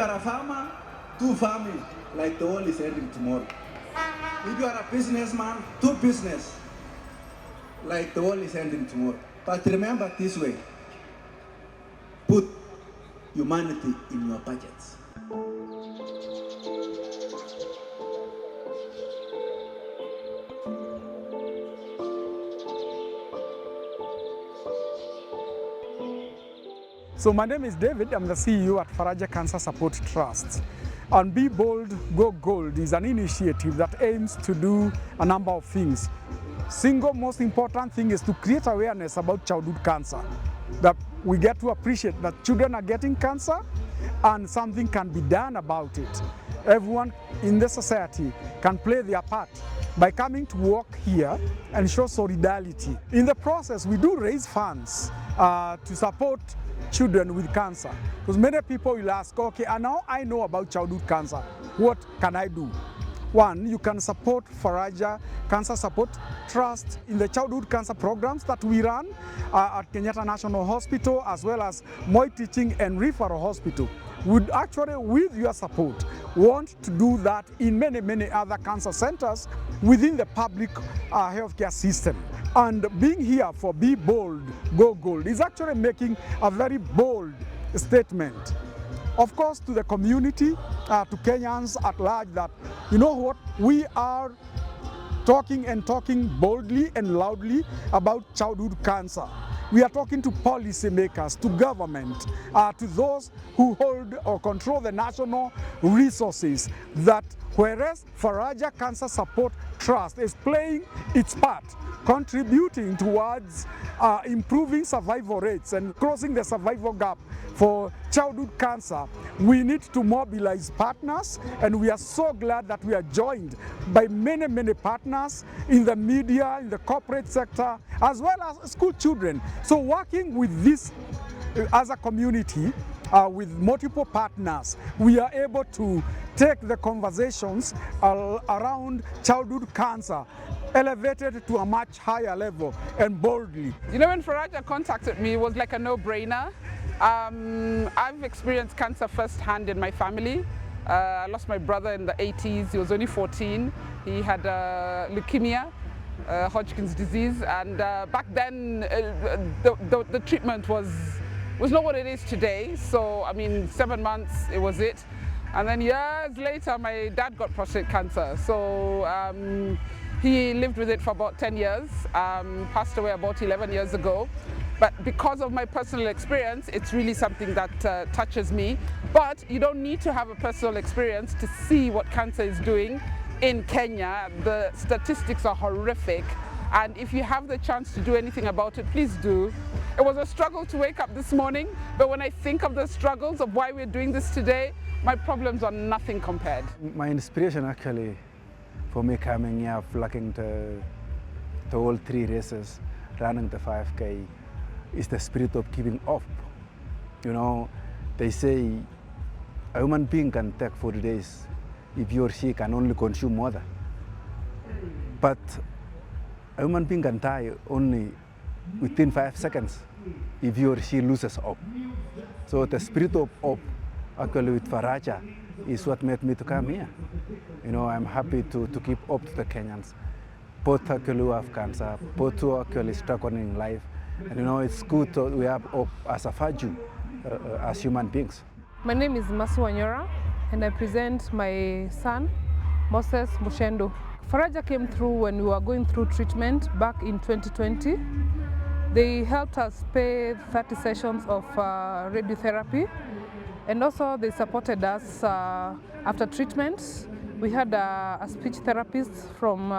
you are a farmer, do farming, like the world is ending tomorrow. If you are a businessman, do business, like the world is ending tomorrow. But remember this way, put humanity in your budgets. So my name is David, I'm the CEO at Faraja Cancer Support Trust. And Be Bold, Go Gold is an initiative that aims to do a number of things. Single most important thing is to create awareness about childhood cancer. That we get to appreciate that children are getting cancer and something can be done about it. Everyone in the society can play their part by coming to work here and show solidarity. In the process, we do raise funds to support children with cancer. Because many people will ask, okay, and now I know about childhood cancer, what can I do? One, you can support Faraja Cancer Support Trust in the childhood cancer programs that we run at Kenyatta National Hospital, as well as Moi Teaching and Referral Hospital. Would actually, with your support, want to do that in many other cancer centers within the public healthcare system. And being here for Be Bold, Go Gold is actually making a very bold statement. Of course, to the community, to Kenyans at large, that you know what, we are talking boldly and loudly about childhood cancer. We are talking to policymakers, to government, to those who hold or control the national resources, that whereas Faraja Cancer Support Trust is playing its part, contributing towards improving survival rates and closing the survival gap for childhood cancer, we need to mobilize partners, and we are so glad that we are joined by many partners in the media, in the corporate sector, as well as school children. So working with this as a community, with multiple partners, we are able to take the conversations around childhood cancer elevated to a much higher level and boldly. You know, when Faraja contacted me, it was like a no-brainer. I've experienced cancer firsthand in my family. I lost my brother in the 80s. He was only 14. He had leukemia, Hodgkin's disease, and back then the treatment was not what it is today. So, I mean, 7 months, it was it. And then years later, my dad got prostate cancer. So he lived with it for about 10 years, passed away about 11 years ago. But because of my personal experience, it's really something that touches me. But you don't need to have a personal experience to see what cancer is doing in Kenya. The statistics are horrific. And if you have the chance to do anything about it, please do. It was a struggle to wake up this morning, but when I think of the struggles of why we're doing this today, my problems are nothing compared. My inspiration actually for me coming here, flocking to all 3 races, running the 5K, is the spirit of giving up. You know, they say a human being can take 40 days if he or she can only consume water. But a human being can die only within 5 seconds if he or she loses hope. So the spirit of hope actually with Faraja is what made me to come here. You know, I'm happy to give hope to the Kenyans, both actually who have cancer, both who are actually struggling in life. And you know, it's good that we have hope as a Faju, as human beings. My name is Masu Wanyora, and I present my son, Moses Mushendo. Faraja came through when we were going through treatment back in 2020. They helped us pay 30 sessions of radiotherapy, and also they supported us after treatment. We had a speech therapist from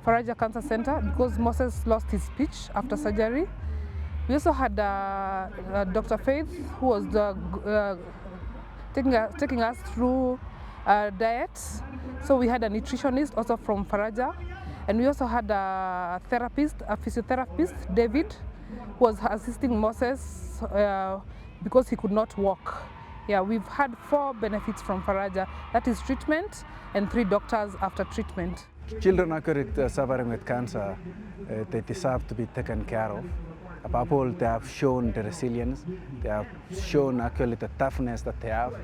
Faraja Cancer Center because Moses lost his speech after surgery. We also had Dr. Faith, who was taking us through diet. So we had a nutritionist also from Faraja, and we also had a therapist, a physiotherapist, David, who was assisting Moses because he could not walk. Yeah, we've had 4 benefits from Faraja. That is treatment and 3 doctors after treatment. Children actually suffering with cancer, they deserve to be taken care of. Above all, they have shown the resilience, they have shown actually the toughness that they have,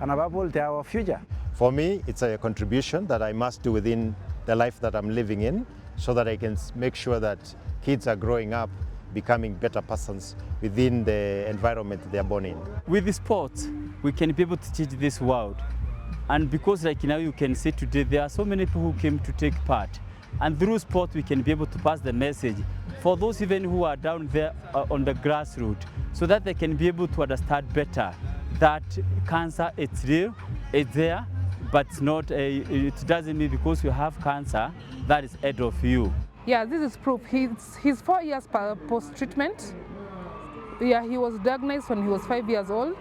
and above all, they are our future. For me, it's a contribution that I must do within the life that I'm living in, so that I can make sure that kids are growing up becoming better persons within the environment they are born in. With the sports, we can be able to change this world. And because like now you can see today, there are so many people who came to take part. And through sport, we can be able to pass the message for those even who are down there on the grassroots, so that they can be able to understand better that cancer, it's real, it's there, but it's not it doesn't mean because you have cancer, that is ahead of you. Yeah, this is proof. He's 4 years post-treatment. Yeah, he was diagnosed when he was 5 years old.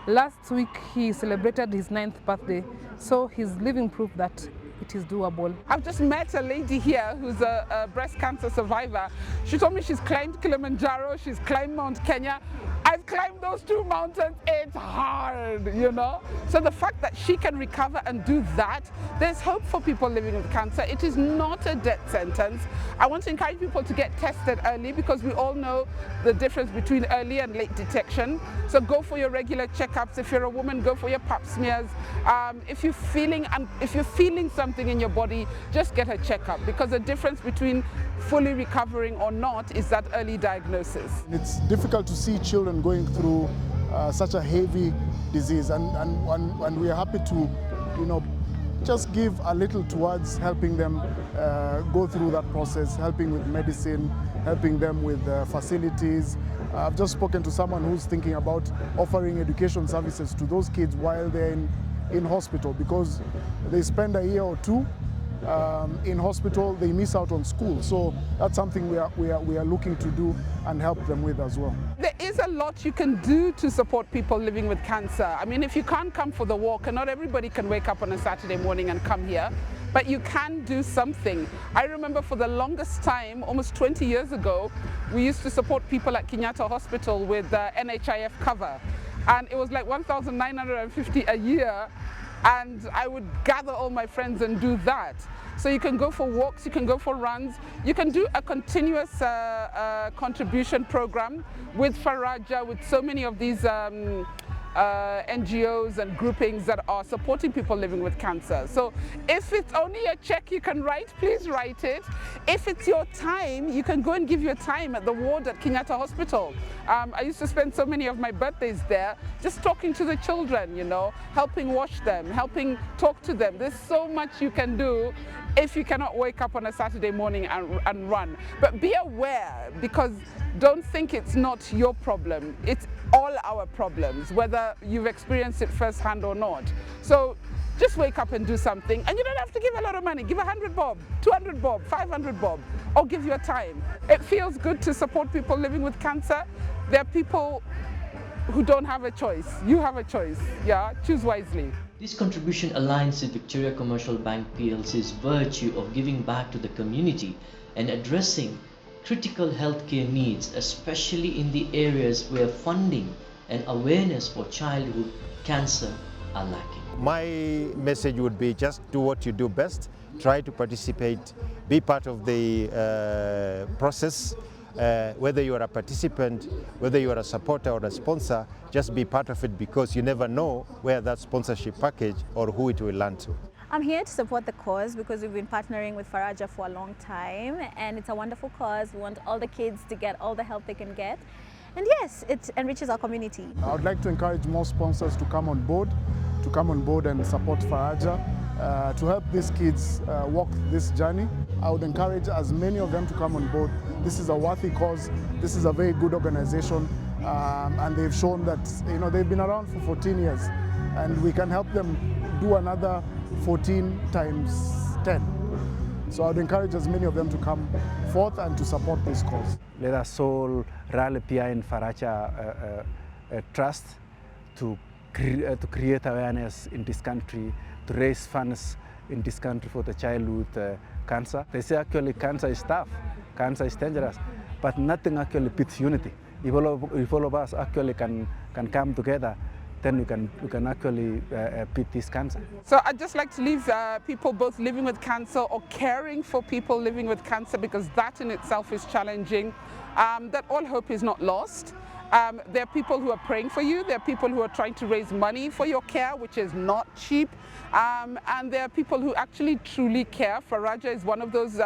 Last week, he celebrated his 9th birthday. So he's living proof that it is doable. I've just met a lady here who's a breast cancer survivor. She told me she's climbed Kilimanjaro, she's climbed Mount Kenya. I've climbed those 2 mountains, it's hard, you know? So the fact that she can recover and do that, there's hope for people living with cancer. It is not a death sentence. I want to encourage people to get tested early, because we all know the difference between early and late detection. So go for your regular checkups. If you're a woman, go for your pap smears. If you're feeling something in your body, just get a checkup, because the difference between fully recovering or not is that early diagnosis. It's difficult to see children going through such a heavy disease, and we are happy to, just give a little towards helping them go through that process, helping with medicine, helping them with facilities. I've just spoken to someone who's thinking about offering education services to those kids while they're in hospital, because they spend a year or two in hospital, they miss out on school. So that's something we are looking to do and help them with as well. There is a lot you can do to support people living with cancer. I mean, if you can't come for the walk, and not everybody can wake up on a Saturday morning and come here, but you can do something. I remember for the longest time, almost 20 years ago, we used to support people at Kenyatta Hospital with NHIF cover. And it was like 1,950 a year. And I would gather all my friends and do that. So you can go for walks, you can go for runs, you can do a continuous contribution program with Faraja, with so many of these NGOs and groupings that are supporting people living with cancer. So if it's only a check you can write, please write it. If it's your time, you can go and give your time at the ward at Kenyatta Hospital. I used to spend so many of my birthdays there just talking to the children, helping wash them, helping talk to them. There's so much you can do if you cannot wake up on a Saturday morning and run. But be aware, because don't think it's not your problem. It's all our problems, whether you've experienced it firsthand or not. So just wake up and do something, and you don't have to give a lot of money. Give 100 bob, 200 bob, 500 bob, or give your time. It feels good to support people living with cancer. There are people who don't have a choice. You have a choice, yeah? Choose wisely. This contribution aligns with Victoria Commercial Bank PLC's virtue of giving back to the community and addressing critical healthcare needs, especially in the areas where funding and awareness for childhood cancer are lacking. My message would be just do what you do best, try to participate, be part of the process. Whether you are a participant, whether you are a supporter or a sponsor, just be part of it, because you never know where that sponsorship package or who it will land to. I'm here to support the cause because we've been partnering with Faraja for a long time, and it's a wonderful cause. We want all the kids to get all the help they can get. And yes, it enriches our community. I would like to encourage more sponsors to come on board and support Faraja to help these kids walk this journey. I would encourage as many of them to come on board. This is a worthy cause. This is a very good organization, and they've shown that they've been around for 14 years, and we can help them do another 14 times 10. So I would encourage as many of them to come forth and to support this cause. Let us all rally behind Faraja Trust to create awareness in this country, to raise funds in this country for the childhood cancer. They say actually cancer is tough, cancer is dangerous, but nothing actually beats unity. If all of us actually can come together, then we can actually beat this cancer. So I'd just like to leave people both living with cancer or caring for people living with cancer, because that in itself is challenging, that all hope is not lost. There are people who are praying for you. There are people who are trying to raise money for your care, which is not cheap. And there are people who actually truly care. Faraja is one of those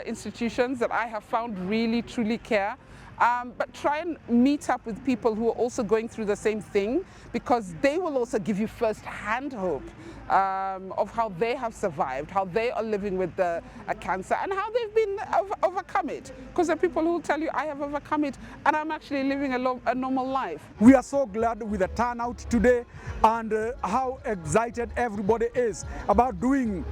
institutions that I have found really truly care. But try and meet up with people who are also going through the same thing, because they will also give you first-hand hope of how they have survived, how they are living with a cancer, and how they've been overcome it. Because there are people who will tell you, I have overcome it and I'm actually living a normal life. We are so glad with the turnout today and how excited everybody is about doing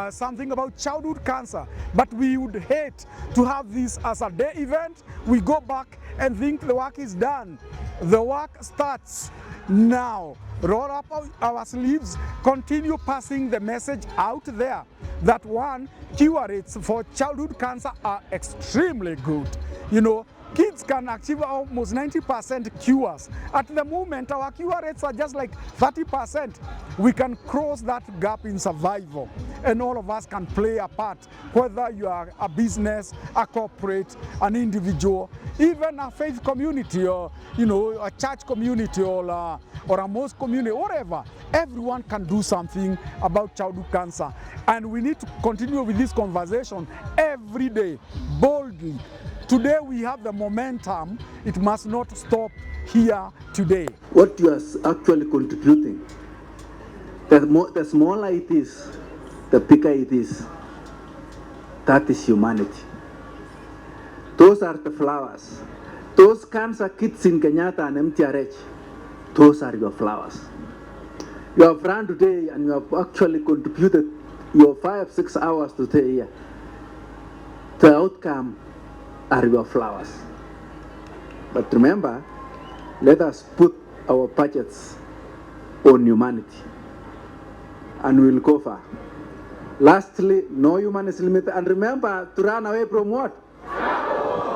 something about childhood cancer. But we would hate to have this as a day event. We go back and think the work is done. The work starts now. Roll up our sleeves, continue passing the message out there that one, cure rates for childhood cancer are extremely good. You know, kids can achieve almost 90% cures. At the moment, our cure rates are just like 30%. We can cross that gap in survival, and all of us can play a part, whether you are a business, a corporate, an individual, even a faith community, or you know, a church community, or a mosque community, whatever. Everyone can do something about childhood cancer, and we need to continue with this conversation every day, boldly. Today we have the momentum. It must not stop here today. What you are actually contributing, the smaller it is, the bigger it is. That is humanity. Those are the flowers. Those cancer kids in Kenyatta and MTRH, those are your flowers. You have run today and you have actually contributed your 5-6 hours to stay here. The outcome are your flowers. But remember, let us put our budgets on humanity and we'll go far. Lastly, no human is limited, and remember to run away from what?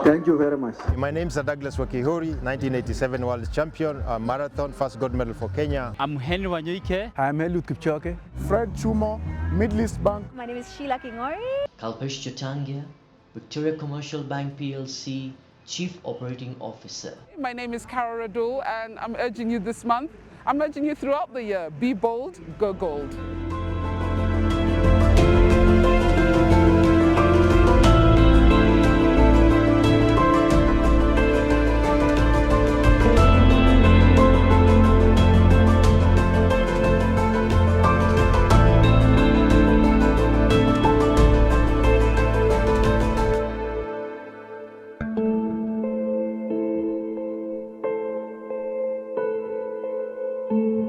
Thank you very much. My name is Douglas Wakihuri, 1987 world champion, marathon, first gold medal for Kenya. I'm Henry Wanyoike. I'm Eliud Kipchoge. Fred Chumo, Middle East Bank. My name is Sheila Kingori. Kalpesh Chatangia, Victoria Commercial Bank PLC, Chief Operating Officer. My name is Carol Radul, and I'm urging you this month, I'm urging you throughout the year, be bold, go gold. Thank you.